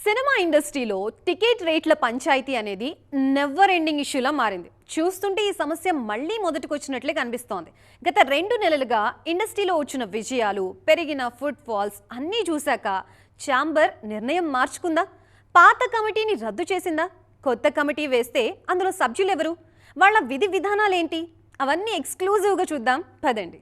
Cinema ఇండస్ట్రీలో ticket రేట్ల పంచాయతీ అనేది నెవర్ ఎండింగ్ ఇష్యూలా మారింది. చూస్తుంటే ఈ సమస్య మళ్ళీ మొదటికొచ్చినట్లే కనిపిస్తోంది. గత 2 నెలలుగా ఇండస్ట్రీలో వచ్చిన విజయాలు, పెరిగిన ఫుట్ ఫాల్స్ అన్నీ చూశాక ఛాంబర్ నిర్ణయం మార్చుకుందా? పాత కమిటీని రద్దు చేసిందా? కొత్త కమిటీ వేస్తే అందులో సభ్యులెవరు? వాళ్ళ విధి విధానాలేంటి? అవన్నీ ఎక్స్క్లూజివ్గా చూద్దాం పదండి.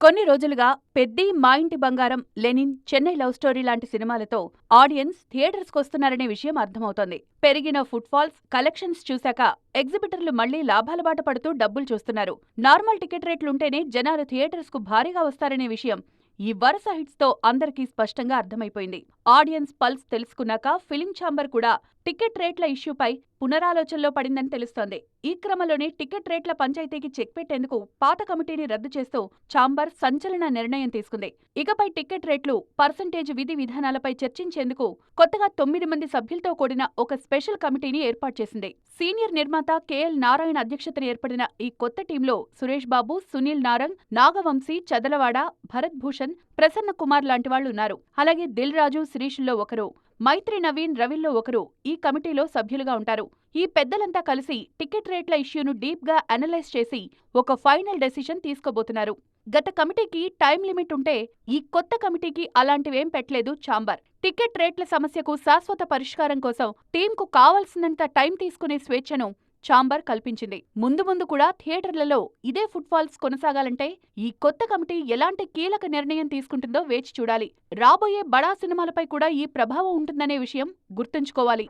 కొన్ని రోజులుగా పెద్ది, మా ఇంటి బంగారం, లెనిన్, చెన్నై లవ్ స్టోరీ లాంటి సినిమాలతో ఆడియన్స్ థియేటర్స్కి వస్తున్నారనే విషయం అర్థమవుతోంది. పెరిగిన ఫుట్ఫాల్స్, కలెక్షన్స్ చూశాక ఎగ్జిబిటర్లు మళ్లీ లాభాల బాట పడుతూ డబ్బులు చూస్తున్నారు. నార్మల్ టికెట్ రేట్లుంటేనే జనాలు థియేటర్స్కు భారీగా వస్తారనే విషయం ఈ వరుస హిట్స్తో అందరికీ స్పష్టంగా అర్థమైపోయింది. ఆడియన్స్ పల్స్ తెలుసుకున్నాక ఫిలిం ఛాంబర్ కూడా టికెట్ రేట్ల ఇష్యూపై పునరాలోచనలో పడిందని తెలుస్తోంది. ఈ క్రమంలోనే టికెట్ రేట్ల పంచాయతీకి చెక్ పెట్టేందుకు పాత కమిటీని రద్దు చేస్తూ ఛాంబర్ సంచలన నిర్ణయం తీసుకుంది. ఇకపై టికెట్ రేట్లు, పర్సంటేజ్ విధి విధానాలపై చర్చించేందుకు కొత్తగా 9 మంది సభ్యులతో కూడిన ఒక స్పెషల్ కమిటీని ఏర్పాటు చేసింది. సీనియర్ నిర్మాత కెఎల్ నారాయణ అధ్యక్షతన ఏర్పడిన ఈ కొత్త టీంలో సురేష్ బాబు, సునీల్ నారంగ్, నాగవంశీ, చదలవాడ, భరత్ భూషణ్, ప్రసన్న కుమార్ లాంటి వాళ్లున్నారు. అలాగే దిల్ రాజు, శిరీషుల్లో ఒకరు, మైత్రి నవీన్, రవిల్లో ఒకరు ఈ కమిటీలో సభ్యులుగా ఉంటారు. ఈ పెద్దలంతా కలిసి టికెట్ రేట్ల ఇష్యూను డీప్ గా అనలైజ్ చేసి ఒక ఫైనల్ డెసిషన్ తీసుకోబోతున్నారు. గత కమిటీకి టైం లిమిట్ ఉంటే ఈ కొత్త కమిటీకి అలాంటివేం పెట్టలేదు ఛాంబర్. టికెట్ రేట్ల సమస్యకు శాశ్వత పరిష్కారం కోసం టీంకు కావాల్సినంత టైం తీసుకునే స్వేచ్ఛను ఛాంబర్ కల్పించింది. ముందు ముందు కూడా థియేటర్లలో ఇదే ఫుట్ఫాల్స్ కొనసాగాలంటే ఈ కొత్త కమిటీ ఎలాంటి కీలక నిర్ణయం తీసుకుంటుందో వేచి చూడాలి. రాబోయే బడా సినిమాలపై కూడా ఈ ప్రభావం ఉంటుందనే విషయం గుర్తుంచుకోవాలి.